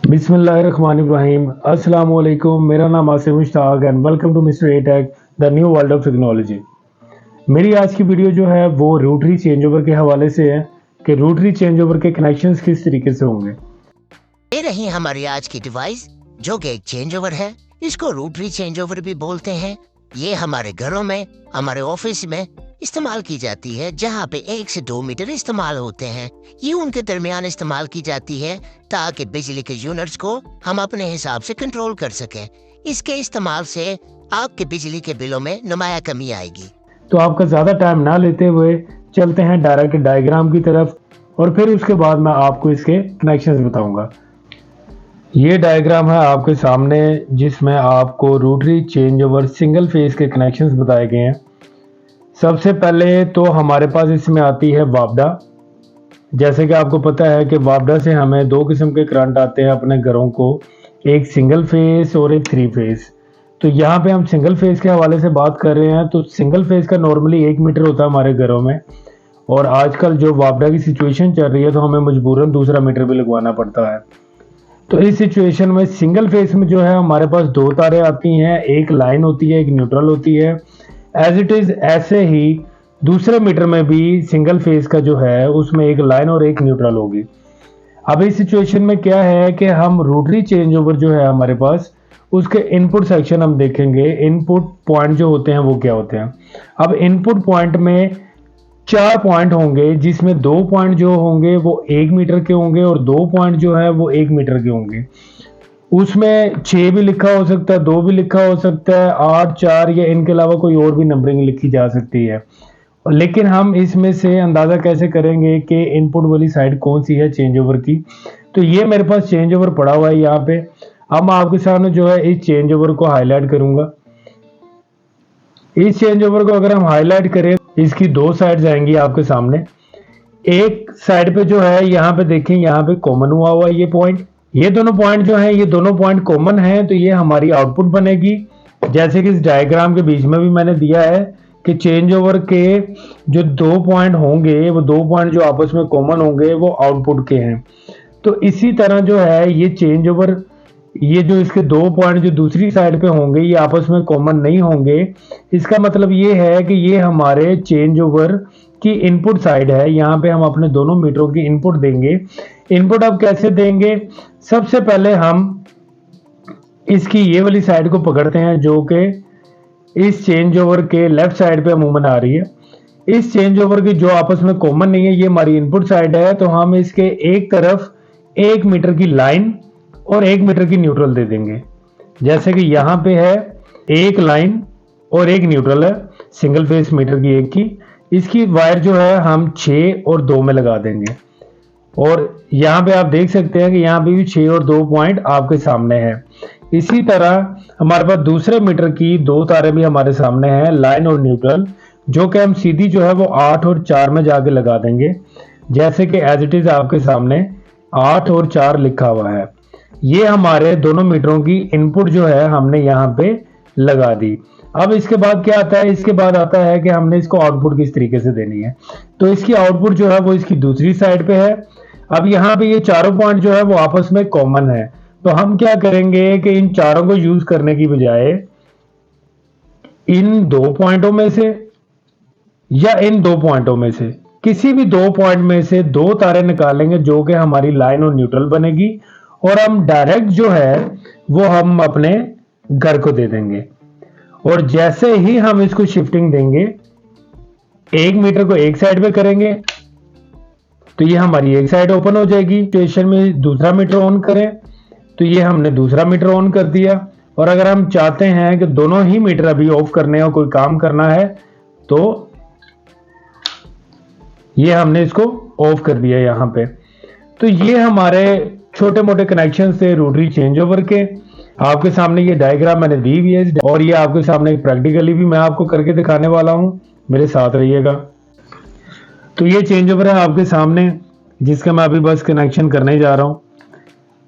बिस्मिल्लाहिर्रहमानिर्रहीम। अस्सलाम वालेकुम। मेरा नाम Asif Mushtaq and welcome to mister A tech the new world of technology. मेरी आज की वीडियो जो है वो रोटरी चेंज ओवर के हवाले से है कि रोटरी चेंज ओवर के कनेक्शंस किस तरीके से होंगे। ये रही हमारी आज की डिवाइस जो कि एक चेंज ओवर है। इसको रोटरी चेंज ओवर भी बोलते हैं। ये हमारे घरों में, हमारे ऑफिस में इस्तेमाल की जाती है, जहाँ पे 1 से 2 मीटर इस्तेमाल होते हैं। ये उनके दरमियान इस्तेमाल की जाती है ताकि बिजली के यूनिट्स को हम अपने हिसाब से कंट्रोल कर सकें। इसके इस्तेमाल से आपके बिजली के बिलों में नुमाया कमी आएगी। तो आपका ज़्यादा टाइम ना लेते हुए चलते हैं डायरेक्ट डायग्राम की तरफ और फिर उसके बाद मैं आपको इसके कनेक्शंस बताऊंगा। ये डायग्राम है आपके सामने जिसमें आपको rotary change over single phase के कनेक्शंस बताए गए हैं। सबसे पहले तो हमारे पास इसमें आती है वापडा। जैसे कि आपको पता है कि वापडा से हमें 2 किस्म के करंट आते हैं अपने घरों को, एक सिंगल फेज और एक 3 फेज। तो यहाँ पे हम सिंगल फेज के हवाले से बात कर रहे हैं। तो सिंगल फेज का नॉर्मली 1 मीटर होता है हमारे घरों में, और आजकल जो वापडा की सिचुएशन चल रही है तो हमें मजबूरन दूसरा मीटर भी लगवाना पड़ता है। तो इस सिचुएशन में सिंगल फेज में जो है हमारे पास 2 तारें आती हैं, एक लाइन होती है, एक न्यूट्रल होती है। एज इट इज ऐसे ही दूसरे मीटर में भी सिंगल फेज का जो है उसमें एक लाइन और एक न्यूट्रल होगी। अब इस सिचुएशन में क्या है कि हम रोटरी चेंज ओवर जो है हमारे पास, उसके इनपुट सेक्शन हम देखेंगे। इनपुट पॉइंट जो होते हैं वो क्या होते हैं। अब इनपुट पॉइंट में 4 पॉइंट होंगे, जिसमें 2 पॉइंट जो होंगे वो 1 मीटर के होंगे और 2 पॉइंट जो है वो 1 मीटर के होंगे। उसमें 6 भी लिखा हो सकता है, 2 भी लिखा हो सकता है, 8, 4 या इनके अलावा कोई और भी नंबरिंग लिखी जा सकती है। लेकिन हम इसमें से अंदाज़ा कैसे करेंगे कि इनपुट वाली साइड कौन सी है चेंज ओवर की। तो ये मेरे पास चेंज ओवर पड़ा हुआ है यहाँ पे। अब मैं आपके सामने जो है इस चेंज ओवर को हाईलाइट करूंगा। इस चेंज ओवर को अगर हम हाईलाइट करें, इसकी 2 साइड्स आएंगी आपके सामने। एक साइड पे जो है यहाँ पे देखें, यहाँ पे कॉमन हुआ है ये पॉइंट। ये दोनों पॉइंट जो है, ये दोनों पॉइंट कॉमन है, तो ये हमारी आउटपुट बनेगी। जैसे कि इस डायग्राम के बीच में भी मैंने दिया है कि चेंज ओवर के जो 2 पॉइंट होंगे, वो 2 पॉइंट जो आपस में कॉमन होंगे वो आउटपुट के हैं। तो इसी तरह जो है ये चेंज ओवर, ये जो इसके 2 पॉइंट जो दूसरी साइड पे होंगे ये आपस में कॉमन नहीं होंगे। इसका मतलब ये है कि ये हमारे चेंज ओवर की इनपुट साइड है। यहाँ पे हम अपने दोनों मीटरों की इनपुट देंगे। इनपुट अब कैसे देंगे, सबसे पहले हम इसकी ये वाली साइड को पकड़ते हैं जो कि इस चेंज ओवर के लेफ्ट साइड पे अमूमन आ रही है। इस चेंज ओवर की जो आपस में कॉमन नहीं है, ये हमारी इनपुट साइड है। तो हम इसके एक तरफ 1 मीटर की लाइन और 1 मीटर की न्यूट्रल दे देंगे। जैसे कि यहाँ पे है एक लाइन और एक न्यूट्रल है, सिंगल फेस मीटर की एक की। इसकी वायर जो है हम 6 और 2 में लगा देंगे। और यहाँ पे आप देख सकते हैं कि यहाँ पे भी 6 और 2 पॉइंट आपके सामने है। इसी तरह हमारे पास दूसरे मीटर की 2 तारें भी हमारे सामने हैं, लाइन और न्यूट्रल, जो कि हम सीधी जो है वो 8 और 4 में जाके लगा देंगे। जैसे कि एज इट इज आपके सामने 8 और 4 लिखा हुआ है। ये हमारे दोनों मीटरों की इनपुट जो है हमने यहाँ पे लगा दी। अब इसके बाद क्या आता है, इसके बाद आता है कि हमने इसको आउटपुट किस तरीके से देनी है। तो इसकी आउटपुट जो है वो इसकी दूसरी साइड पे है। अब यहाँ पे ये चारों पॉइंट जो है वो आपस में कॉमन है। तो हम क्या करेंगे कि इन चारों को यूज करने की बजाय इन 2 पॉइंटों में से या इन 2 पॉइंटों में से किसी भी 2 पॉइंट में से 2 तारें निकालेंगे जो कि हमारी लाइन और न्यूट्रल बनेगी, और हम डायरेक्ट जो है वो हम अपने घर को दे देंगे। और जैसे ही हम इसको शिफ्टिंग देंगे, 1 मीटर को एक साइड पे करेंगे तो ये हमारी एक साइड ओपन हो जाएगी। सिचुएशन में दूसरा मीटर ऑन करें तो ये हमने दूसरा मीटर ऑन कर दिया। और अगर हम चाहते हैं कि दोनों ही मीटर अभी ऑफ करने और कोई काम करना है तो ये हमने इसको ऑफ कर दिया यहाँ पे। तो ये हमारे छोटे मोटे कनेक्शन थे रोटरी चेंज ओवर के। आपके सामने ये डायग्राम मैंने दी हुई है और ये आपके सामने प्रैक्टिकली भी मैं आपको करके दिखाने वाला हूँ, मेरे साथ रहिएगा। तो ये चेंज ओवर है आपके सामने जिसका मैं अभी बस कनेक्शन करने जा रहा हूँ।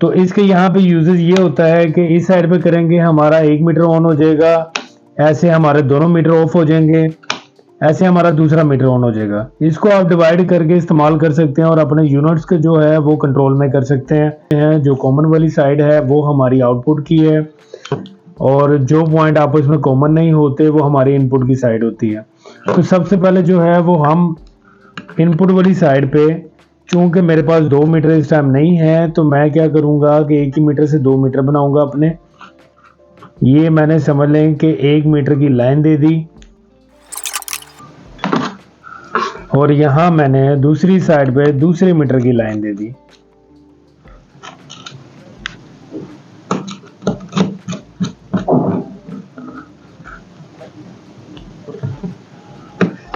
तो इसके यहाँ पे यूजेस ये होता है कि इस साइड पे करेंगे हमारा 1 मीटर ऑन हो जाएगा, ऐसे हमारे दोनों मीटर ऑफ हो जाएंगे। ऐसे हमारा दूसरा मीटर ऑन हो जाएगा। इसको आप डिवाइड करके इस्तेमाल कर सकते हैं और अपने यूनिट्स के जो है वो कंट्रोल में कर सकते हैं। जो कॉमन वाली साइड है वो हमारी आउटपुट की है और जो पॉइंट आपस में कॉमन नहीं होते वो हमारी इनपुट की साइड होती है। तो सबसे पहले जो है वो हम इनपुट वाली साइड पे, चूंकि मेरे पास 2 मीटर इस टाइम नहीं है, तो मैं क्या करूंगा कि एक ही मीटर से 2 मीटर बनाऊंगा अपने। ये मैंने समझ लें कि 1 मीटर की लाइन दे दी और यहां मैंने दूसरी साइड पे दूसरे मीटर की लाइन दे दी।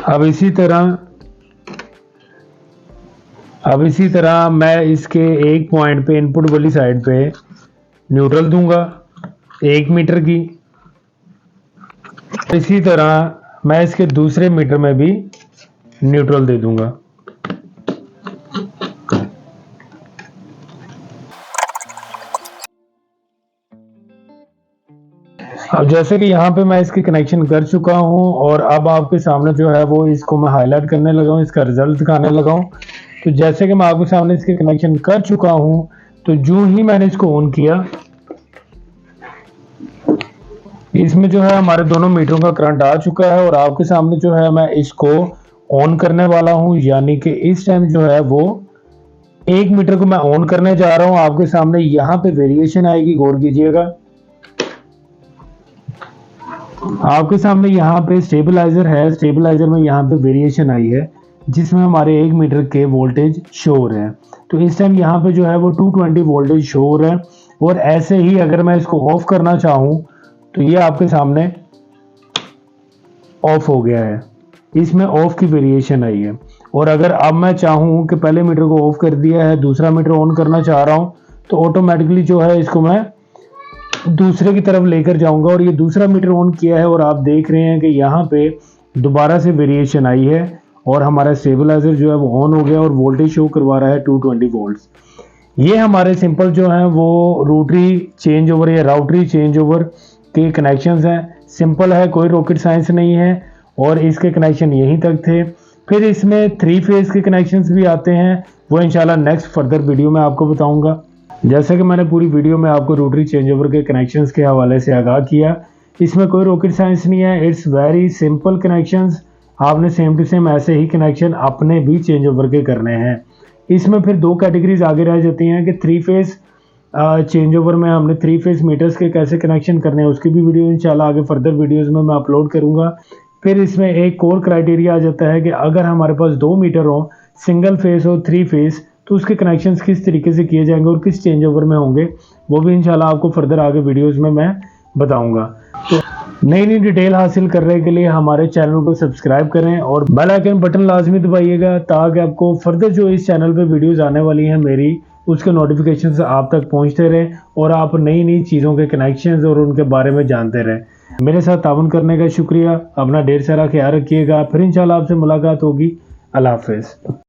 अब इसी तरह मैं इसके एक पॉइंट पे इनपुट वाली साइड पे न्यूट्रल दूंगा 1 मीटर की। इसी तरह मैं इसके दूसरे मीटर में भी न्यूट्रल दे दूंगा। अब जैसे कि यहाँ पे मैं इसकी कनेक्शन कर चुका हूँ और अब आपके सामने जो है वो इसको मैं हाईलाइट करने लगा हूँ, इसका रिजल्ट दिखाने लगा हूँ। तो जैसे कि मैं आपके सामने इसके कनेक्शन कर चुका हूँ, तो जो ही मैंने इसको ऑन किया, इसमें जो है हमारे दोनों मीटरों का करंट आ चुका है और आपके सामने जो है मैं इसको ऑन करने वाला हूँ। यानी कि इस टाइम जो है वो 1 मीटर को मैं ऑन करने जा रहा हूँ। आपके सामने यहाँ पे वेरिएशन आएगी, गौर कीजिएगा। आपके सामने यहाँ पे स्टेबलाइजर है, स्टेबलाइजर में यहाँ पे वेरिएशन आई है जिसमें हमारे 1 मीटर के वोल्टेज शो हो रहे हैं। तो इस टाइम यहाँ पे जो है वो 220 वोल्टेज शो हो रहे हैं। और ऐसे ही अगर मैं इसको ऑफ करना चाहूँ तो ये आपके सामने ऑफ हो गया है, इसमें ऑफ की वेरिएशन आई है। और अगर अब मैं चाहूँ कि पहले मीटर को ऑफ कर दिया है, दूसरा मीटर ऑन करना चाह रहा हूँ, तो ऑटोमेटिकली जो है इसको मैं दूसरे की तरफ लेकर जाऊंगा और ये दूसरा मीटर ऑन किया है और आप देख रहे हैं कि यहाँ पे दोबारा से वेरिएशन आई है और हमारा स्टेबलाइजर जो है वो ऑन हो गया और वोल्टेज शो करवा रहा है 220 वोल्ट्स। ये हमारे सिंपल जो है वो रोटरी चेंज ओवर या राउटरी चेंज ओवर के कनेक्शंस हैं। सिंपल है, कोई रॉकेट साइंस नहीं है और इसके कनेक्शन यहीं तक थे। फिर इसमें 3 फेज के कनेक्शंस भी आते हैं, वो इंशाल्लाह नेक्स्ट फर्दर वीडियो में आपको बताऊंगा। जैसे कि मैंने पूरी वीडियो में आपको रोटरी चेंज ओवर के कनेक्शंस के हवाले से आगाह किया, इसमें कोई रॉकेट साइंस नहीं है, इट्स वेरी सिंपल कनेक्शंस। आपने सेम टू सेम ऐसे ही कनेक्शन अपने भी चेंज ओवर के करने हैं। इसमें फिर 2 कैटेगरीज आगे रह जाती हैं कि 3 फेज चेंज ओवर में हमने 3 फेज मीटर्स के कैसे कनेक्शन करने हैं, उसकी भी वीडियो इंशाल्लाह आगे फर्दर वीडियोज़ में मैं अपलोड करूँगा। फिर इसमें एक और क्राइटेरिया आ जाता है कि अगर हमारे पास 2 मीटर हो, सिंगल फेज हो, 3 फेज, तो उसके कनेक्शंस किस तरीके से किए जाएंगे और किस चेंज ओवर में होंगे, वो भी इंशाल्लाह आपको फर्दर आगे वीडियोस में मैं बताऊंगा। तो नई डिटेल हासिल करने के लिए हमारे चैनल को सब्सक्राइब करें और बेल आइकन बटन लाजमी दबाइएगा ताकि आपको फर्दर जो इस चैनल पे वीडियोस आने वाली हैं मेरी, उसके नोटिफिकेशन आप तक पहुँचते रहें और आप नई चीज़ों के कनेक्शंस और उनके बारे में जानते रहें। मेरे साथ ताउन करने का शुक्रिया। अपना ढेर सारा ख्याल रखिएगा। फिर इंशाल्लाह आपसे मुलाकात होगी। अल्लाह हाफिज़।